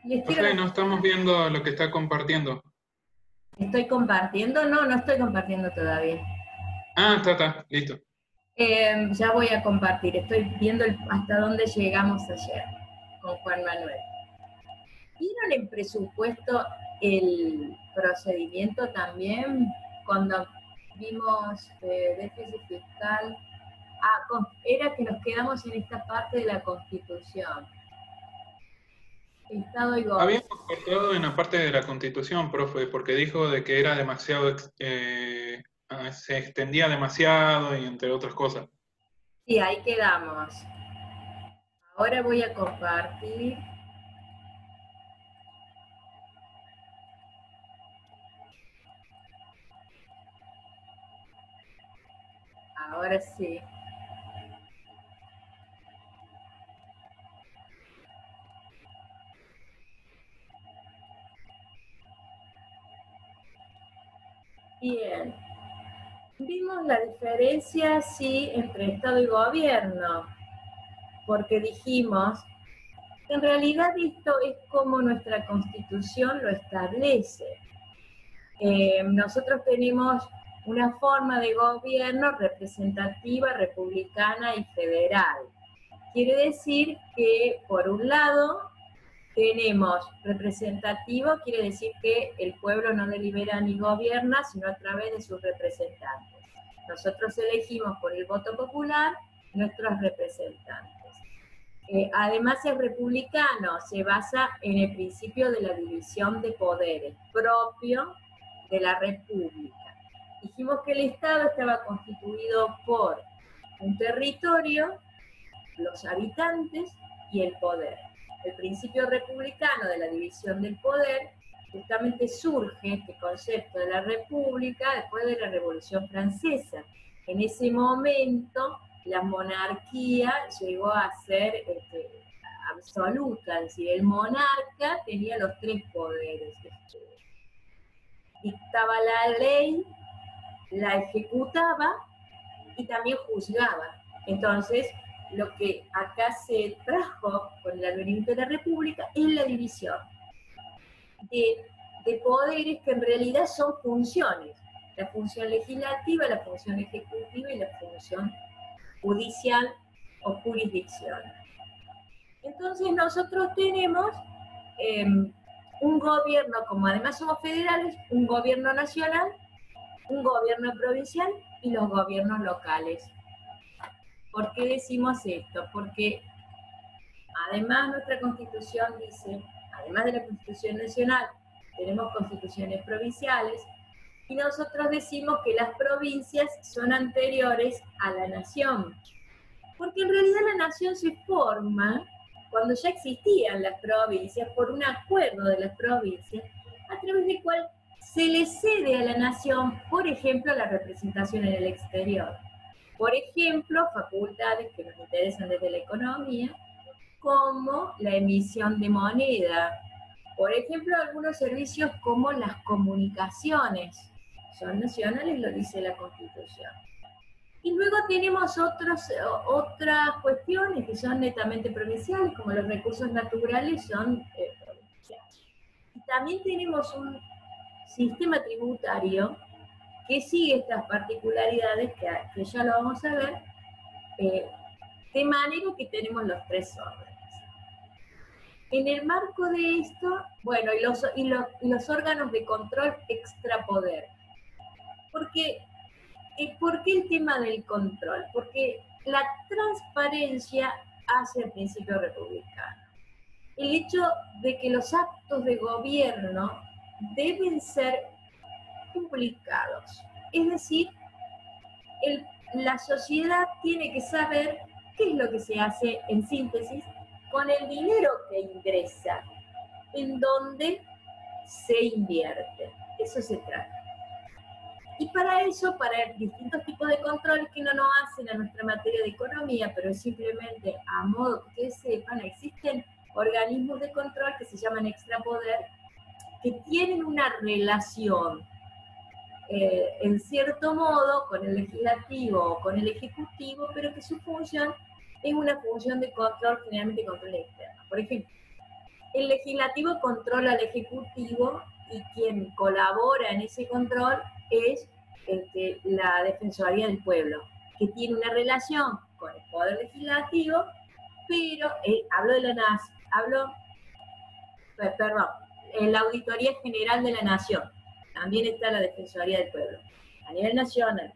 Les quiero José, decir, no estamos viendo lo que está compartiendo. ¿estoy compartiendo? No, no estoy compartiendo todavía. Ah, está, listo. Ya voy a compartir, estoy viendo hasta dónde llegamos ayer con Juan Manuel. ¿Vieron en presupuesto el procedimiento también? Cuando vimos déficit fiscal, era que nos quedamos en esta parte de la Constitución. Estado y gobierno. Habíamos cortado en la parte de la Constitución, profe, porque dijo de que era demasiado, se extendía demasiado y entre otras cosas. Sí, ahí quedamos. Ahora voy a compartir. Ahora sí. Bien. Vimos la diferencia, sí, entre Estado y gobierno, porque dijimos, en realidad esto es como nuestra Constitución lo establece. Nosotros tenemos una forma de gobierno representativa, republicana y federal. Quiere decir que, por un lado, tenemos representativo, quiere decir que el pueblo no delibera ni gobierna, sino a través de sus representantes. Nosotros elegimos por el voto popular nuestros representantes. Además es republicano, se basa en el principio de la división de poderes propio de la República. Dijimos que el Estado estaba constituido por un territorio, los habitantes y el poder. El principio republicano de la división del poder justamente surge este concepto de la república después de la Revolución Francesa. En ese momento la monarquía llegó a ser absoluta, es decir, el monarca tenía los tres poderes. Dictaba la ley, la ejecutaba y también juzgaba. Entonces, lo que acá se trajo con el advenimiento de la República es la división de poderes que en realidad son funciones. La función legislativa, la función ejecutiva y la función judicial o jurisdicción. Entonces nosotros tenemos un gobierno, como además somos federales, un gobierno nacional, un gobierno provincial y los gobiernos locales. ¿Por qué decimos esto? Porque además nuestra Constitución dice, además de la Constitución Nacional, tenemos constituciones provinciales, y nosotros decimos que las provincias son anteriores a la nación, porque en realidad la nación se forma cuando ya existían las provincias por un acuerdo de las provincias, a través del cual se le cede a la nación, por ejemplo, la representación en el exterior. Por ejemplo, facultades que nos interesan desde la economía, como la emisión de moneda. Por ejemplo, algunos servicios como las comunicaciones son nacionales, lo dice la Constitución. Y luego tenemos otras cuestiones que son netamente provinciales, como los recursos naturales son provinciales. Y también tenemos un sistema tributario que sigue estas particularidades, que ya lo vamos a ver, de manera que tenemos los tres órdenes. En el marco de esto, bueno, los órganos de control extrapoder. Porque, ¿por qué el tema del control? Porque la transparencia hace el principio republicano. El hecho de que los actos de gobierno deben ser publicados. Es decir, la sociedad tiene que saber qué es lo que se hace, en síntesis, con el dinero que ingresa, en dónde se invierte. Eso se trata. Y para eso, para distintos tipos de controles que no nos hacen a nuestra materia de economía, pero es simplemente a modo que ustedes sepan, existen organismos de control que se llaman extrapoder, que tienen una relación en cierto modo con el legislativo o con el ejecutivo, pero que su función es una función de control, generalmente control externo. Por ejemplo, el legislativo controla al ejecutivo y quien colabora en ese control es la Defensoría del Pueblo, que tiene una relación con el Poder Legislativo, pero la Auditoría General de la Nación, también está la Defensoría del Pueblo, a nivel nacional.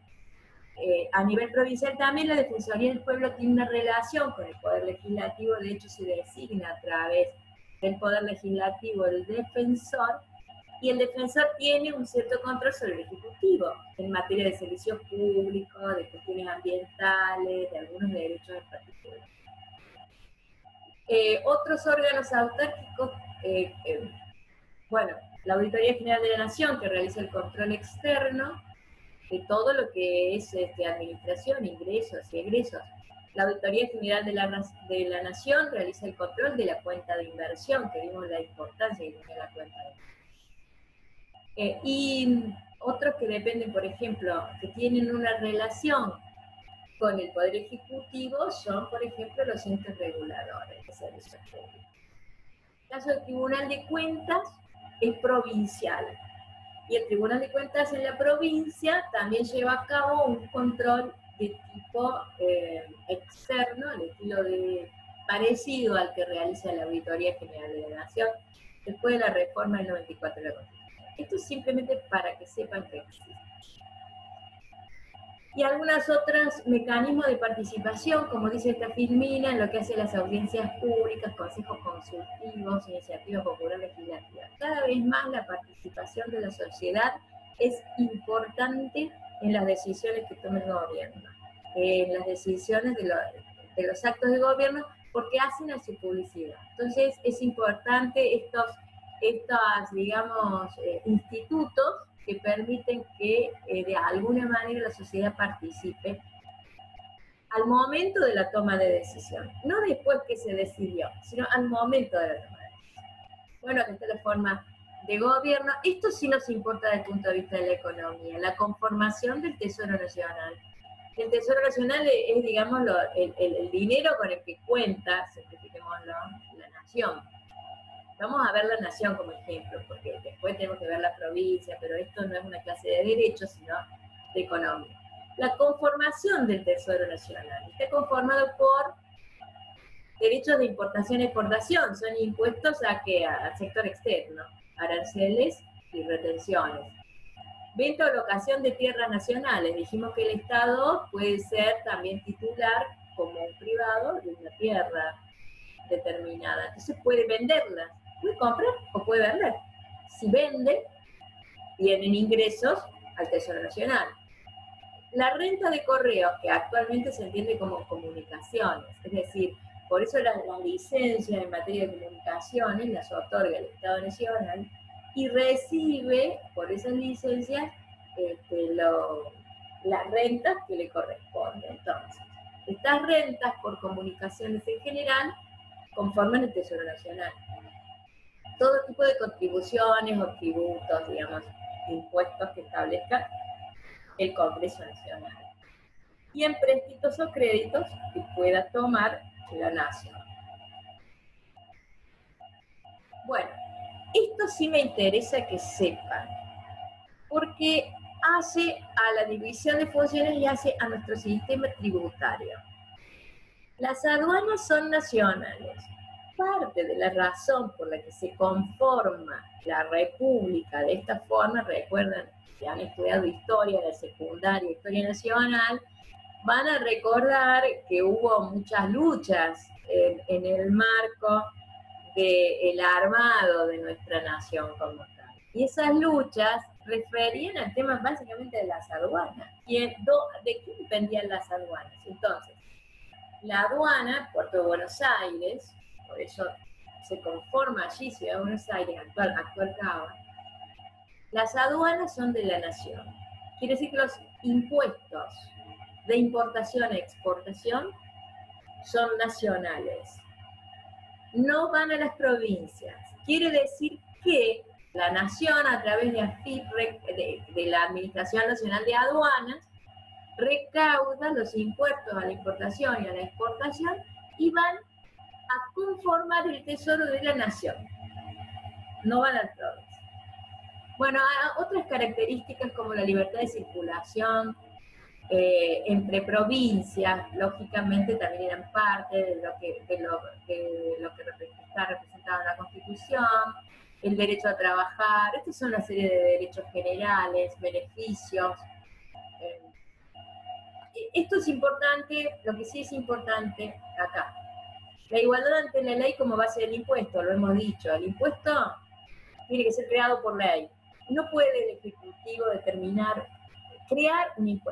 A nivel provincial también la Defensoría del Pueblo tiene una relación con el Poder Legislativo, de hecho se designa a través del Poder Legislativo el defensor, y el defensor tiene un cierto control sobre el Ejecutivo en materia de servicios públicos, de cuestiones ambientales, de algunos derechos en particular. Otros órganos autárquicos, bueno, la Auditoría General de la Nación, que realiza el control externo de todo lo que es administración, ingresos y egresos. La Auditoría General de la Nación realiza el control de la cuenta de inversión, que vimos la importancia que tiene la cuenta de inversión. Y otros que dependen, por ejemplo, que tienen una relación con el Poder Ejecutivo son, por ejemplo, los entes reguladores de servicios públicos. El caso del Tribunal de Cuentas es provincial, y el Tribunal de Cuentas en la provincia también lleva a cabo un control de tipo externo, al estilo parecido al que realiza la Auditoría General de la Nación, después de la reforma del 94 de la Constitución. Esto es simplemente para que sepan que existe. Y algunos otros mecanismos de participación, como dice esta filmina, en lo que hace las audiencias públicas, consejos consultivos, iniciativas populares legislativas. Cada vez más la participación de la sociedad es importante en las decisiones que tome el gobierno, en las decisiones de los actos de gobierno, porque hacen a su publicidad. Entonces es importante estos digamos, institutos que permiten que de alguna manera la sociedad participe al momento de la toma de decisión, no después que se decidió, sino al momento de la toma de decisión. Bueno, esta es la forma de gobierno. Esto sí nos importa desde el punto de vista de la economía, la conformación del Tesoro Nacional. El Tesoro Nacional es digamos, el dinero con el que cuenta, simplifiquémoslo, la nación. Vamos a ver la nación como ejemplo, porque después tenemos que ver la provincia, pero esto no es una clase de derecho, sino de economía. La conformación del Tesoro Nacional está conformado por derechos de importación y exportación, son impuestos al sector externo, aranceles y retenciones. Venta o locación de tierras nacionales, dijimos que el Estado puede ser también titular, como un privado, de una tierra determinada, entonces puede venderla. Puede comprar o puede vender. Si vende, vienen ingresos al Tesoro Nacional. La renta de correos, que actualmente se entiende como comunicaciones, es decir, por eso las licencias en materia de comunicaciones las otorga el Estado Nacional y recibe por esas licencias las rentas que le corresponden. Entonces, estas rentas por comunicaciones en general conforman el Tesoro Nacional. Todo tipo de contribuciones o tributos, digamos, impuestos que establezca el Congreso Nacional. Y empréstitos o créditos que pueda tomar la nación. Bueno, esto sí me interesa que sepan, porque hace a la división de funciones y hace a nuestro sistema tributario. Las aduanas son nacionales. Parte de la razón por la que se conforma la República de esta forma, recuerdan, si han estudiado historia de secundaria, historia nacional, van a recordar que hubo muchas luchas en el marco del armado de nuestra nación como tal. Y esas luchas referían al tema básicamente de las aduanas. ¿De quién dependían las aduanas? Entonces, la aduana, Puerto de Buenos Aires, por eso se conforma allí Ciudad de Buenos Aires, actual Cava, las aduanas son de la nación. Quiere decir que los impuestos de importación e exportación son nacionales. No van a las provincias. Quiere decir que la nación, a través de AFIP, de la Administración Nacional de Aduanas, recauda los impuestos a la importación y a la exportación y van a conformar el tesoro de la nación. no van al progreso. Bueno, otras características como la libertad de circulación entre provincias, lógicamente también eran parte de lo que está representado en la Constitución, el derecho a trabajar, estas son una serie de derechos generales, beneficios. Esto es importante, lo que sí es importante acá. La igualdad ante la ley como base del impuesto, lo hemos dicho, el impuesto tiene que ser creado por ley. No puede el Ejecutivo crear un impuesto.